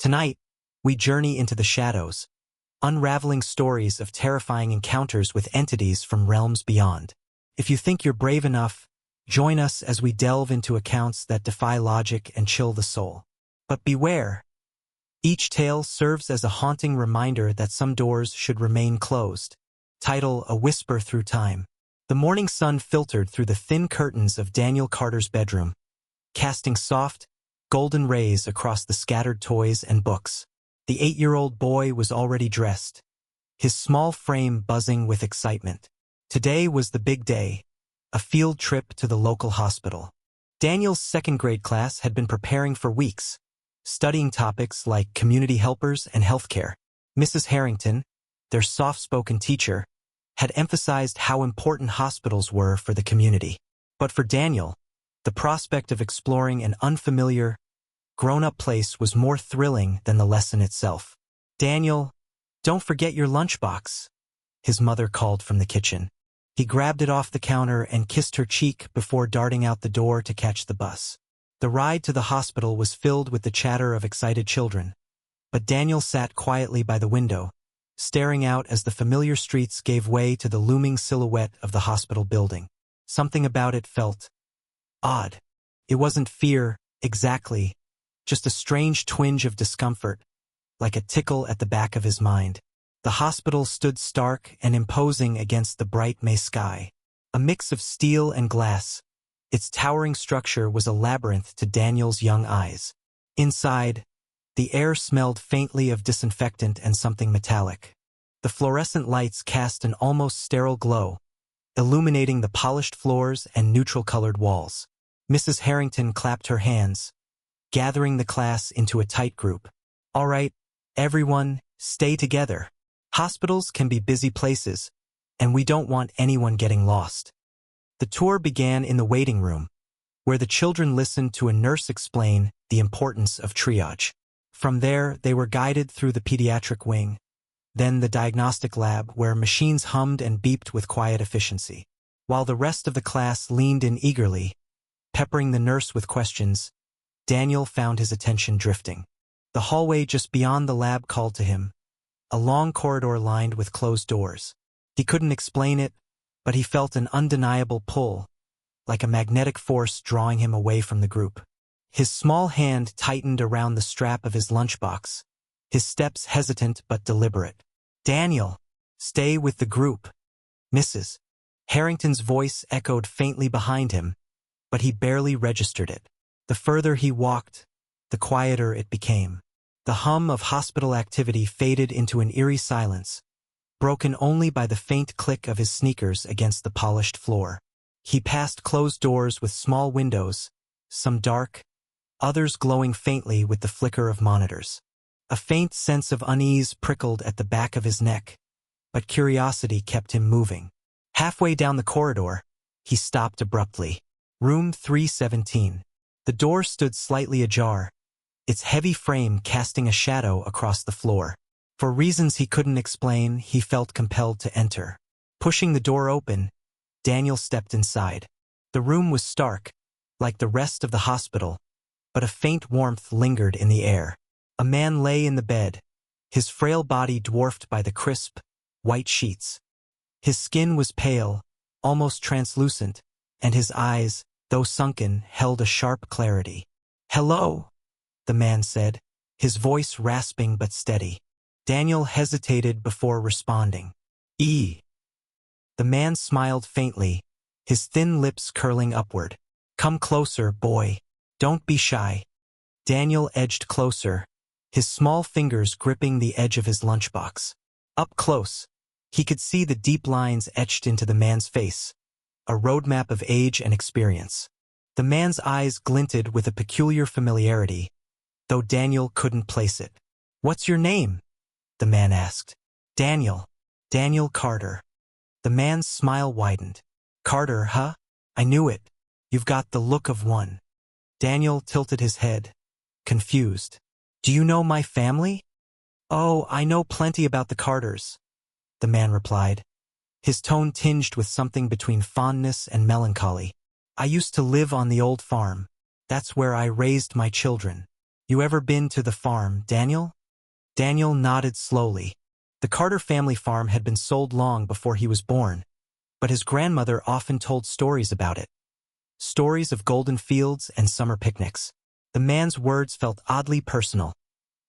Tonight, we journey into the shadows, unraveling stories of terrifying encounters with entities from realms beyond. If you think you're brave enough, join us as we delve into accounts that defy logic and chill the soul. But beware! Each tale serves as a haunting reminder that some doors should remain closed. Title: A Whisper Through Time. The morning sun filtered through the thin curtains of Daniel Carter's bedroom, casting soft, golden rays across the scattered toys and books. The 8-year-old boy was already dressed, his small frame buzzing with excitement. Today was the big day, a field trip to the local hospital. Daniel's second-grade class had been preparing for weeks, studying topics like community helpers and healthcare. Mrs. Harrington, their soft-spoken teacher, had emphasized how important hospitals were for the community. But for Daniel, the prospect of exploring an unfamiliar, grown-up place was more thrilling than the lesson itself. "Daniel, don't forget your lunchbox," his mother called from the kitchen. He grabbed it off the counter and kissed her cheek before darting out the door to catch the bus. The ride to the hospital was filled with the chatter of excited children, but Daniel sat quietly by the window, staring out as the familiar streets gave way to the looming silhouette of the hospital building. Something about it felt odd. It wasn't fear, exactly, just a strange twinge of discomfort, like a tickle at the back of his mind. The hospital stood stark and imposing against the bright May sky. A mix of steel and glass, its towering structure was a labyrinth to Daniel's young eyes. Inside, the air smelled faintly of disinfectant and something metallic. The fluorescent lights cast an almost sterile glow, illuminating the polished floors and neutral-colored walls. Mrs. Harrington clapped her hands, gathering the class into a tight group. "All right, everyone, stay together. Hospitals can be busy places, and we don't want anyone getting lost." The tour began in the waiting room, where the children listened to a nurse explain the importance of triage. From there, they were guided through the pediatric wing, then the diagnostic lab, where machines hummed and beeped with quiet efficiency. While the rest of the class leaned in eagerly, peppering the nurse with questions, Daniel found his attention drifting. The hallway just beyond the lab called to him, a long corridor lined with closed doors. He couldn't explain it, but he felt an undeniable pull, like a magnetic force drawing him away from the group. His small hand tightened around the strap of his lunchbox, his steps hesitant but deliberate. "Daniel, stay with the group." Mrs. Harrington's voice echoed faintly behind him, but he barely registered it. The further he walked, the quieter it became. The hum of hospital activity faded into an eerie silence, broken only by the faint click of his sneakers against the polished floor. He passed closed doors with small windows, some dark, others glowing faintly with the flicker of monitors. A faint sense of unease prickled at the back of his neck, but curiosity kept him moving. Halfway down the corridor, he stopped abruptly. Room 317. The door stood slightly ajar, its heavy frame casting a shadow across the floor. For reasons he couldn't explain, he felt compelled to enter. Pushing the door open, Daniel stepped inside. The room was stark, like the rest of the hospital, but a faint warmth lingered in the air. A man lay in the bed, his frail body dwarfed by the crisp, white sheets. His skin was pale, almost translucent, and his eyes, though sunken, held a sharp clarity. "Hello," the man said, his voice rasping but steady. Daniel hesitated before responding. "E." The man smiled faintly, his thin lips curling upward. "Come closer, boy. Don't be shy." Daniel edged closer, his small fingers gripping the edge of his lunchbox. Up close, he could see the deep lines etched into the man's face, a roadmap of age and experience. The man's eyes glinted with a peculiar familiarity, though Daniel couldn't place it. "What's your name?" the man asked. "Daniel. Daniel Carter." The man's smile widened. "Carter, huh? I knew it. You've got the look of one." Daniel tilted his head, confused. "Do you know my family?" "Oh, I know plenty about the Carters," the man replied, his tone tinged with something between fondness and melancholy. "I used to live on the old farm. That's where I raised my children." You ever been to the farm, Daniel? Daniel nodded slowly. The Carter family farm had been sold long before he was born, but his grandmother often told stories about it. Stories of golden fields and summer picnics. The man's words felt oddly personal,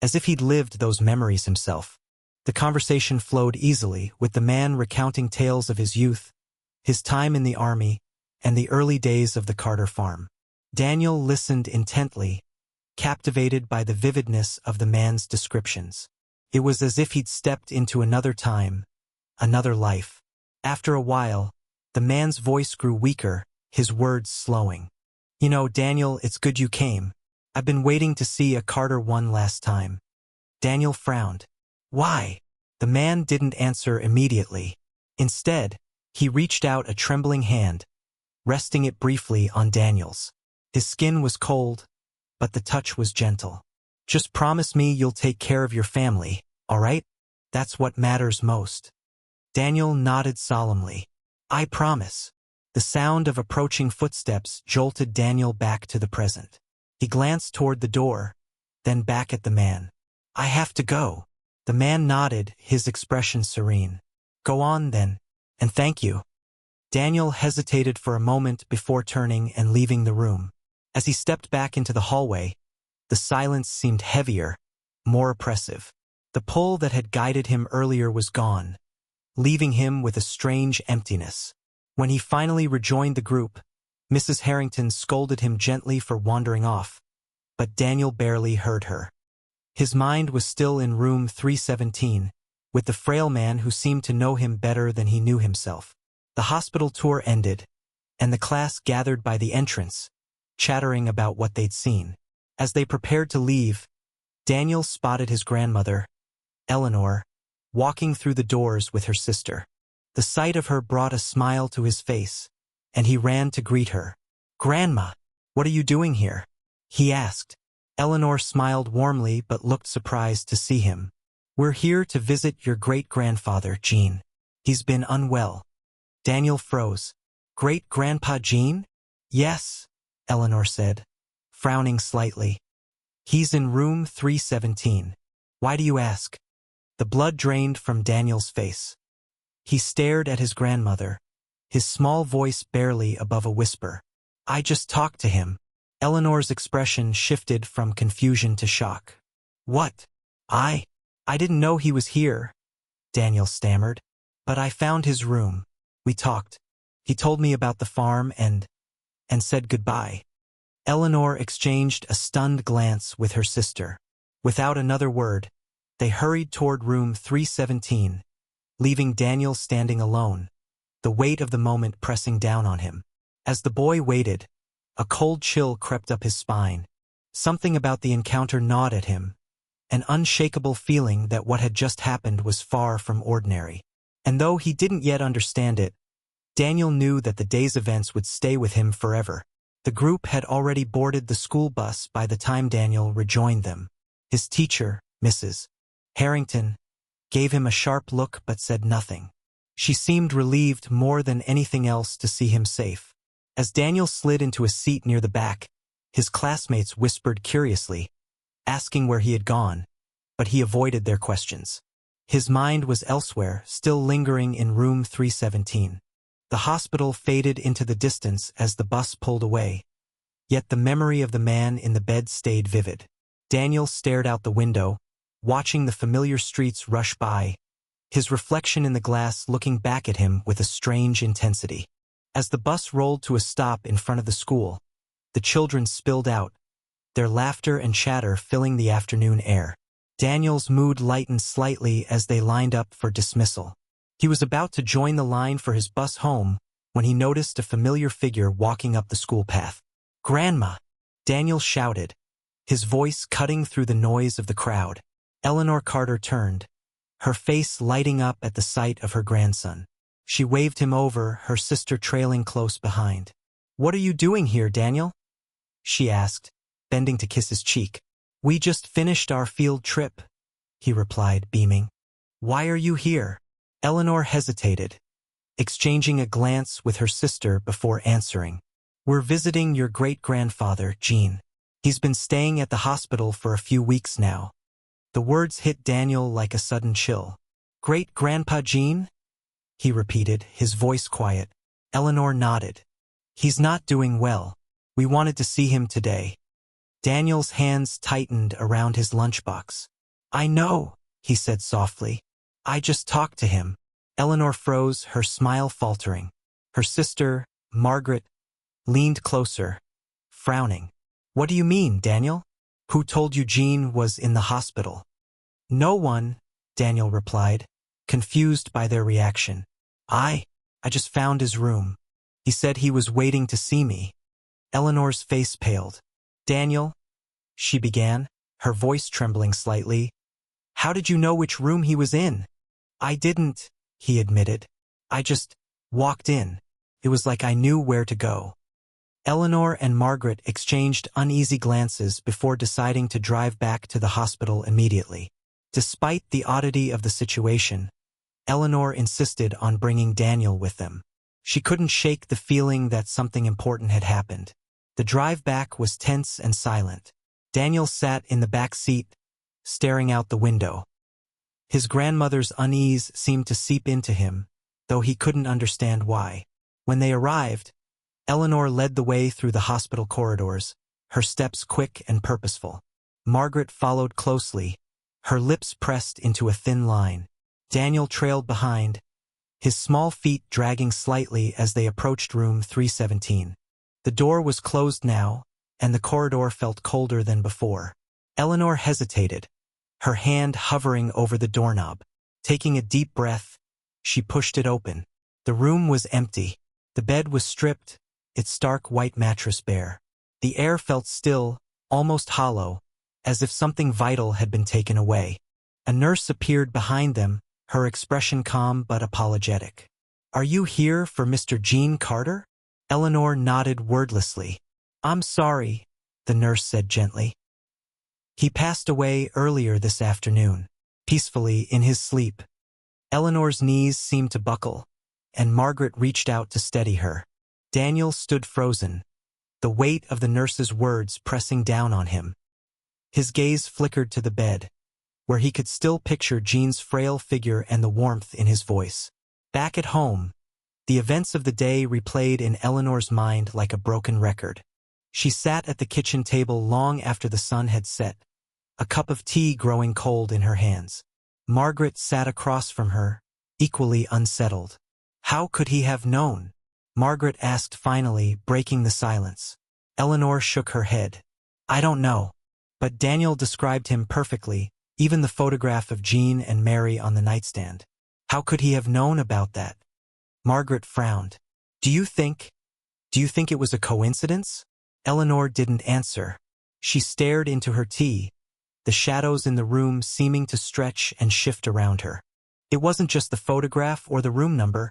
as if he'd lived those memories himself. The conversation flowed easily, with the man recounting tales of his youth, his time in the army, and the early days of the Carter farm. Daniel listened intently, captivated by the vividness of the man's descriptions. It was as if he'd stepped into another time, another life. After a while, the man's voice grew weaker, his words slowing. You know, Daniel, it's good you came. I've been waiting to see a Carter one last time. Daniel frowned. Why? The man didn't answer immediately. Instead, he reached out a trembling hand, resting it briefly on Daniel's. His skin was cold, but the touch was gentle. Just promise me you'll take care of your family, all right? That's what matters most. Daniel nodded solemnly. I promise. The sound of approaching footsteps jolted Daniel back to the present. He glanced toward the door, then back at the man. I have to go. The man nodded, his expression serene. Go on then, and thank you. Daniel hesitated for a moment before turning and leaving the room. As he stepped back into the hallway, the silence seemed heavier, more oppressive. The pull that had guided him earlier was gone, leaving him with a strange emptiness. When he finally rejoined the group, Mrs. Harrington scolded him gently for wandering off, but Daniel barely heard her. His mind was still in room 317, with the frail man who seemed to know him better than he knew himself. The hospital tour ended, and the class gathered by the entrance, chattering about what they'd seen. As they prepared to leave, Daniel spotted his grandmother, Eleanor, walking through the doors with her sister. The sight of her brought a smile to his face, and he ran to greet her. Grandma, what are you doing here? He asked. Eleanor smiled warmly but looked surprised to see him. We're here to visit your great-grandfather, Jean. He's been unwell. Daniel froze. Great-grandpa Jean? Yes, Eleanor said, frowning slightly. He's in room 317. Why do you ask? The blood drained from Daniel's face. He stared at his grandmother, his small voice barely above a whisper. I just talked to him. Eleanor's expression shifted from confusion to shock. What? I didn't know he was here, Daniel stammered. But I found his room. We talked. He told me about the farm and said goodbye. Eleanor exchanged a stunned glance with her sister. Without another word, they hurried toward room 317, leaving Daniel standing alone, the weight of the moment pressing down on him. As the boy waited, a cold chill crept up his spine. Something about the encounter gnawed at him, an unshakable feeling that what had just happened was far from ordinary. And though he didn't yet understand it, Daniel knew that the day's events would stay with him forever. The group had already boarded the school bus by the time Daniel rejoined them. His teacher, Mrs. Harrington, gave him a sharp look but said nothing. She seemed relieved more than anything else to see him safe. As Daniel slid into a seat near the back, his classmates whispered curiously, asking where he had gone, but he avoided their questions. His mind was elsewhere, still lingering in room 317. The hospital faded into the distance as the bus pulled away, yet the memory of the man in the bed stayed vivid. Daniel stared out the window, watching the familiar streets rush by, his reflection in the glass looking back at him with a strange intensity. As the bus rolled to a stop in front of the school, the children spilled out, their laughter and chatter filling the afternoon air. Daniel's mood lightened slightly as they lined up for dismissal. He was about to join the line for his bus home when he noticed a familiar figure walking up the school path. Grandma! Daniel shouted, his voice cutting through the noise of the crowd. Eleanor Carter turned, her face lighting up at the sight of her grandson. She waved him over, her sister trailing close behind. What are you doing here, Daniel? She asked, bending to kiss his cheek. We just finished our field trip, he replied, beaming. Why are you here? Eleanor hesitated, exchanging a glance with her sister before answering. We're visiting your great-grandfather, Jean. He's been staying at the hospital for a few weeks now. The words hit Daniel like a sudden chill. Great-Grandpa Gene? He repeated, his voice quiet. Eleanor nodded. He's not doing well. We wanted to see him today. Daniel's hands tightened around his lunchbox. I know, he said softly. I just talked to him. Eleanor froze, her smile faltering. Her sister, Margaret, leaned closer, frowning. What do you mean, Daniel? Who told you Gene was in the hospital? No one, Daniel replied, confused by their reaction. I just found his room. He said he was waiting to see me. Eleanor's face paled. Daniel, she began, her voice trembling slightly. How did you know which room he was in? I didn't, he admitted. I just walked in. It was like I knew where to go. Eleanor and Margaret exchanged uneasy glances before deciding to drive back to the hospital immediately. Despite the oddity of the situation, Eleanor insisted on bringing Daniel with them. She couldn't shake the feeling that something important had happened. The drive back was tense and silent. Daniel sat in the back seat, staring out the window. His grandmother's unease seemed to seep into him, though he couldn't understand why. When they arrived, Eleanor led the way through the hospital corridors, her steps quick and purposeful. Margaret followed closely, her lips pressed into a thin line. Daniel trailed behind, his small feet dragging slightly as they approached room 317. The door was closed now, and the corridor felt colder than before. Eleanor hesitated, her hand hovering over the doorknob. Taking a deep breath, she pushed it open. The room was empty. The bed was stripped, its stark white mattress bare. The air felt still, almost hollow, as if something vital had been taken away. A nurse appeared behind them, her expression calm but apologetic. Are you here for Mr. Gene Carter? Eleanor nodded wordlessly. I'm sorry, the nurse said gently. He passed away earlier this afternoon, peacefully in his sleep. Eleanor's knees seemed to buckle, and Margaret reached out to steady her. Daniel stood frozen, the weight of the nurse's words pressing down on him. His gaze flickered to the bed, where he could still picture Gene's frail figure and the warmth in his voice. Back at home, the events of the day replayed in Eleanor's mind like a broken record. She sat at the kitchen table long after the sun had set, a cup of tea growing cold in her hands. Margaret sat across from her, equally unsettled. How could he have known? Margaret asked finally, breaking the silence. Eleanor shook her head. I don't know. But Daniel described him perfectly, even the photograph of Gene and Mary on the nightstand. How could he have known about that? Margaret frowned. Do you think it was a coincidence? Eleanor didn't answer. She stared into her tea, the shadows in the room seeming to stretch and shift around her. It wasn't just the photograph or the room number.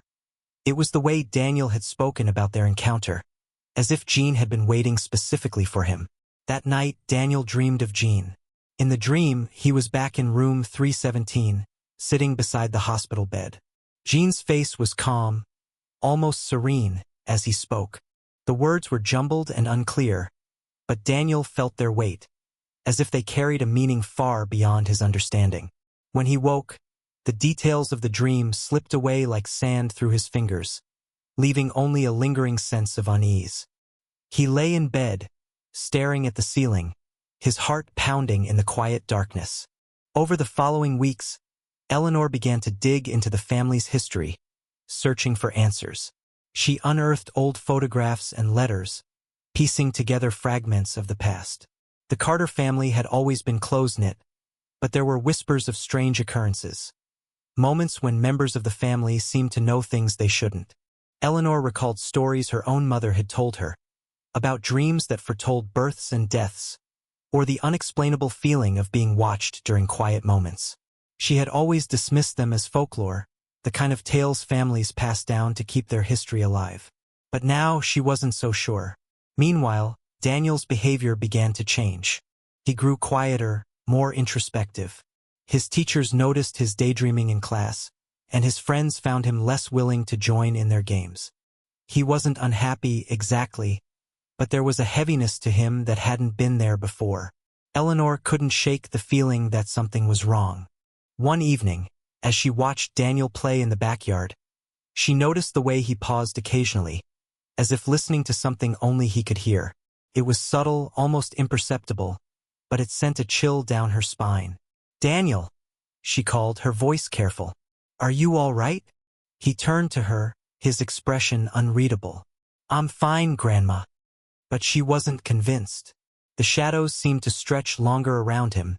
It was the way Daniel had spoken about their encounter, as if Gene had been waiting specifically for him. That night, Daniel dreamed of Gene. In the dream, he was back in room 317, sitting beside the hospital bed. Gene's face was calm, almost serene, as he spoke. The words were jumbled and unclear, but Daniel felt their weight, as if they carried a meaning far beyond his understanding. When he woke, the details of the dream slipped away like sand through his fingers, leaving only a lingering sense of unease. He lay in bed, staring at the ceiling, his heart pounding in the quiet darkness. Over the following weeks, Eleanor began to dig into the family's history, searching for answers. She unearthed old photographs and letters, piecing together fragments of the past. The Carter family had always been close-knit, but there were whispers of strange occurrences, moments when members of the family seemed to know things they shouldn't. Eleanor recalled stories her own mother had told her, about dreams that foretold births and deaths, or the unexplainable feeling of being watched during quiet moments. She had always dismissed them as folklore, the kind of tales families passed down to keep their history alive. But now she wasn't so sure. Meanwhile, Daniel's behavior began to change. He grew quieter, more introspective. His teachers noticed his daydreaming in class, and his friends found him less willing to join in their games. He wasn't unhappy exactly, but there was a heaviness to him that hadn't been there before. Eleanor couldn't shake the feeling that something was wrong. One evening, as she watched Daniel play in the backyard, she noticed the way he paused occasionally, as if listening to something only he could hear. It was subtle, almost imperceptible, but it sent a chill down her spine. "Daniel," she called, her voice careful. "Are you all right?" He turned to her, his expression unreadable. "I'm fine, Grandma." But she wasn't convinced. The shadows seemed to stretch longer around him,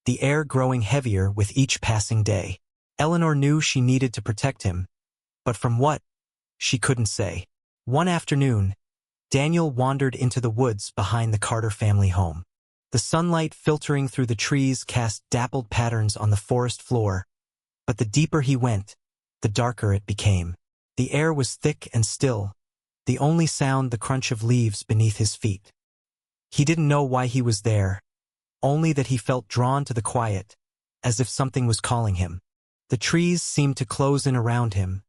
the air growing heavier with each passing day. Eleanor knew she needed to protect him, but from what? She couldn't say. One afternoon, Daniel wandered into the woods behind the Carter family home. The sunlight filtering through the trees cast dappled patterns on the forest floor, but the deeper he went, the darker it became. The air was thick and still, the only sound the crunch of leaves beneath his feet. He didn't know why he was there, only that he felt drawn to the quiet, as if something was calling him. The trees seemed to close in around him,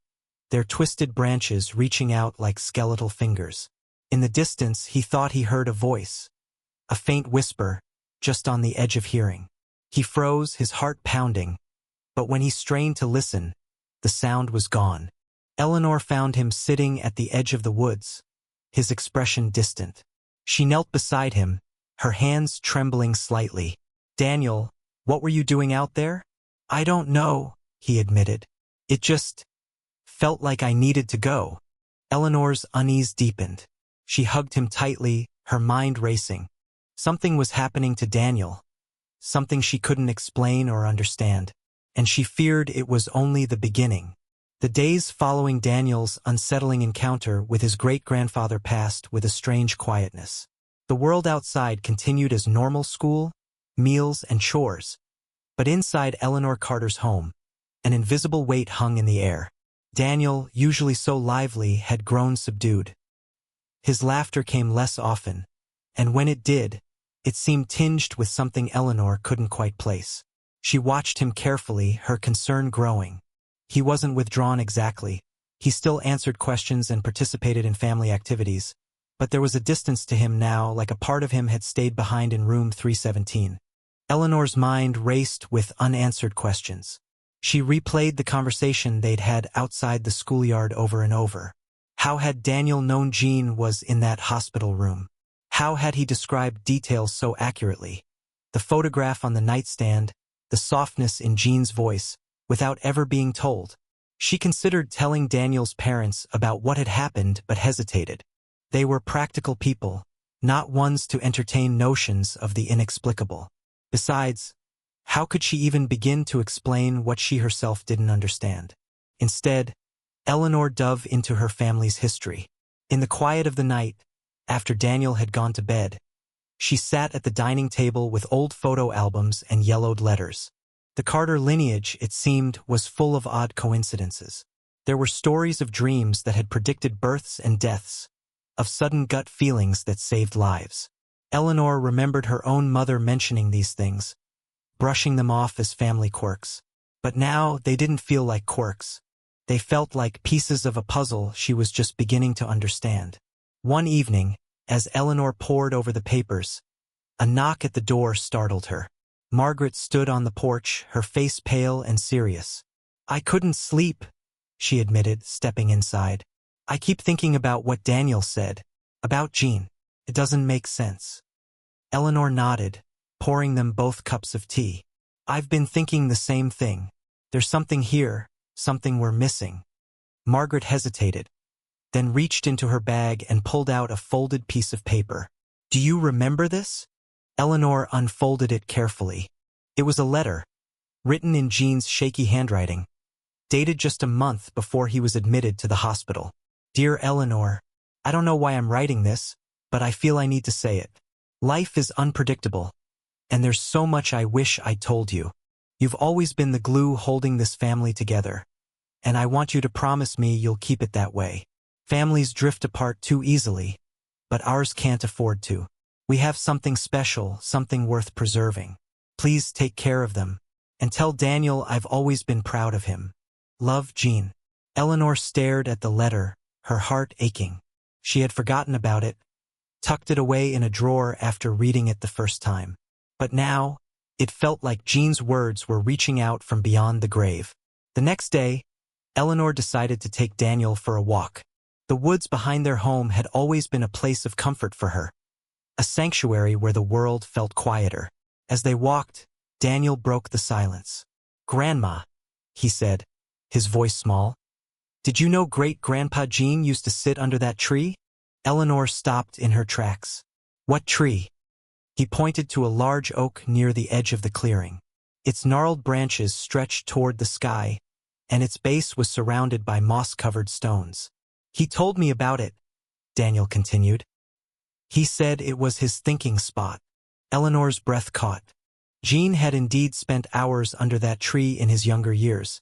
their twisted branches reaching out like skeletal fingers. In the distance, he thought he heard a voice, a faint whisper, just on the edge of hearing. He froze, his heart pounding, but when he strained to listen, the sound was gone. Eleanor found him sitting at the edge of the woods, his expression distant. She knelt beside him, her hands trembling slightly. "Daniel, what were you doing out there?" "I don't know," he admitted. "It just felt like I needed to go." Eleanor's unease deepened. She hugged him tightly, her mind racing. Something was happening to Daniel, something she couldn't explain or understand, and she feared it was only the beginning. The days following Daniel's unsettling encounter with his great-grandfather passed with a strange quietness. The world outside continued as normal: school, meals, and chores. But inside Eleanor Carter's home, an invisible weight hung in the air. Daniel, usually so lively, had grown subdued. His laughter came less often, and when it did, it seemed tinged with something Eleanor couldn't quite place. She watched him carefully, her concern growing. He wasn't withdrawn exactly. He still answered questions and participated in family activities, but there was a distance to him now, like a part of him had stayed behind in room 317. Eleanor's mind raced with unanswered questions. She replayed the conversation they'd had outside the schoolyard over and over. How had Daniel known Jean was in that hospital room? How had he described details so accurately? The photograph on the nightstand, the softness in Jean's voice, without ever being told. She considered telling Daniel's parents about what had happened but hesitated. They were practical people, not ones to entertain notions of the inexplicable. Besides, how could she even begin to explain what she herself didn't understand? Instead, Eleanor dove into her family's history. In the quiet of the night, after Daniel had gone to bed, she sat at the dining table with old photo albums and yellowed letters. The Carter lineage, it seemed, was full of odd coincidences. There were stories of dreams that had predicted births and deaths, of sudden gut feelings that saved lives. Eleanor remembered her own mother mentioning these things, brushing them off as family quirks. But now they didn't feel like quirks. They felt like pieces of a puzzle she was just beginning to understand. One evening, as Eleanor pored over the papers, a knock at the door startled her. Margaret stood on the porch, her face pale and serious. "I couldn't sleep," she admitted, stepping inside. "I keep thinking about what Daniel said, about Jean. It doesn't make sense." Eleanor nodded, pouring them both cups of tea. "I've been thinking the same thing. There's something here, something we're missing." Margaret hesitated, then reached into her bag and pulled out a folded piece of paper. "Do you remember this?" Eleanor unfolded it carefully. It was a letter, written in Jean's shaky handwriting, dated just a month before he was admitted to the hospital. "Dear Eleanor, I don't know why I'm writing this, but I feel I need to say it. Life is unpredictable, and there's so much I wish I'd told you. You've always been the glue holding this family together, and I want you to promise me you'll keep it that way. Families drift apart too easily, but ours can't afford to. We have something special, something worth preserving. Please take care of them, and tell Daniel I've always been proud of him. Love, Jean." Eleanor stared at the letter, her heart aching. She had forgotten about it, tucked it away in a drawer after reading it the first time. But now, it felt like Jean's words were reaching out from beyond the grave. The next day, Eleanor decided to take Daniel for a walk. The woods behind their home had always been a place of comfort for her, a sanctuary where the world felt quieter. As they walked, Daniel broke the silence. "Grandma," he said, his voice small. "Did you know Great-Grandpa Jean used to sit under that tree?" Eleanor stopped in her tracks. "What tree?" He pointed to a large oak near the edge of the clearing. Its gnarled branches stretched toward the sky, and its base was surrounded by moss-covered stones. "He told me about it," Daniel continued. "He said it was his thinking spot." Eleanor's breath caught. Jean had indeed spent hours under that tree in his younger years,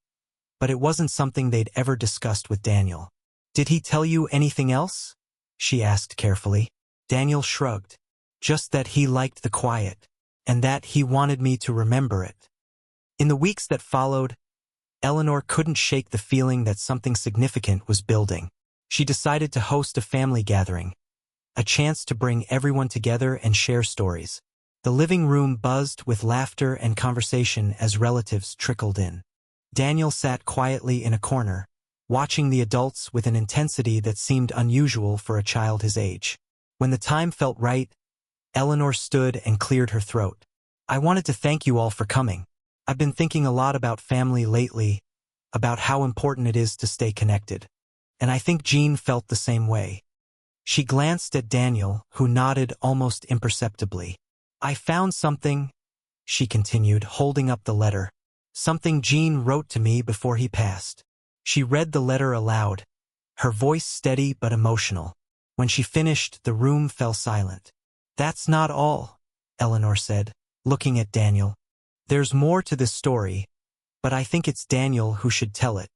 but it wasn't something they'd ever discussed with Daniel. "Did he tell you anything else?" she asked carefully. Daniel shrugged. "Just that he liked the quiet, and that he wanted me to remember it." In the weeks that followed, Eleanor couldn't shake the feeling that something significant was building. She decided to host a family gathering, a chance to bring everyone together and share stories. The living room buzzed with laughter and conversation as relatives trickled in. Daniel sat quietly in a corner, watching the adults with an intensity that seemed unusual for a child his age. When the time felt right, Eleanor stood and cleared her throat. "I wanted to thank you all for coming. I've been thinking a lot about family lately, about how important it is to stay connected. And I think Jean felt the same way." She glanced at Daniel, who nodded almost imperceptibly. "I found something," she continued, holding up the letter. "Something Jean wrote to me before he passed." She read the letter aloud, her voice steady but emotional. When she finished, the room fell silent. "That's not all," Eleanor said, looking at Daniel. "There's more to this story, but I think it's Daniel who should tell it."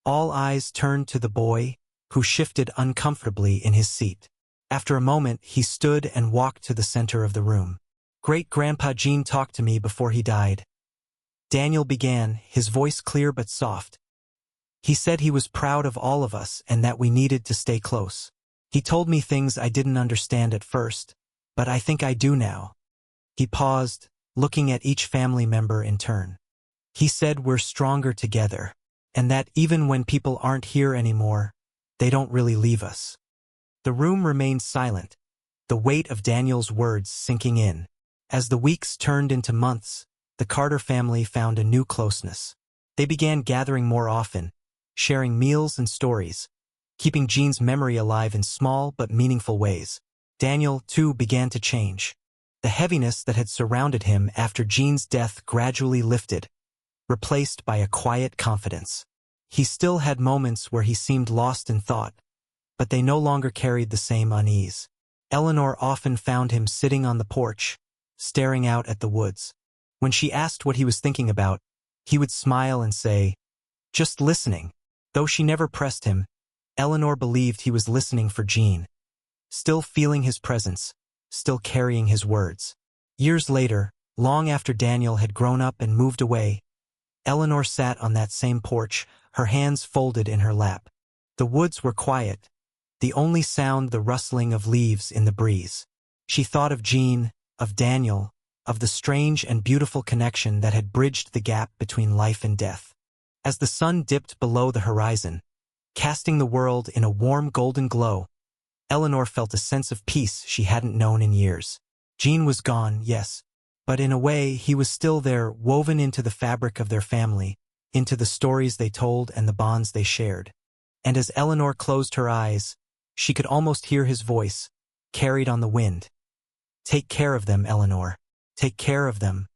All eyes turned to the boy, who shifted uncomfortably in his seat. After a moment, he stood and walked to the center of the room. "Great-Grandpa Jean talked to me before he died." Daniel began, his voice clear but soft. "He said he was proud of all of us and that we needed to stay close. He told me things I didn't understand at first, but I think I do now." He paused, looking at each family member in turn. "He said we're stronger together, and that even when people aren't here anymore, they don't really leave us." The room remained silent, the weight of Daniel's words sinking in. As the weeks turned into months, the Carter family found a new closeness. They began gathering more often, sharing meals and stories, keeping Jean's memory alive in small but meaningful ways. Daniel, too, began to change. The heaviness that had surrounded him after Jean's death gradually lifted, replaced by a quiet confidence. He still had moments where he seemed lost in thought, but they no longer carried the same unease. Eleanor often found him sitting on the porch, staring out at the woods. When she asked what he was thinking about, he would smile and say, "Just listening." Though she never pressed him, Eleanor believed he was listening for Jean, still feeling his presence, still carrying his words. Years later, long after Daniel had grown up and moved away, Eleanor sat on that same porch, her hands folded in her lap. The woods were quiet, the only sound the rustling of leaves in the breeze. She thought of Jean, of Daniel, of the strange and beautiful connection that had bridged the gap between life and death. As the sun dipped below the horizon, casting the world in a warm golden glow, Eleanor felt a sense of peace she hadn't known in years. Jean was gone, yes, but in a way he was still there, woven into the fabric of their family, into the stories they told and the bonds they shared. And as Eleanor closed her eyes, she could almost hear his voice, carried on the wind. "Take care of them, Eleanor. Take care of them."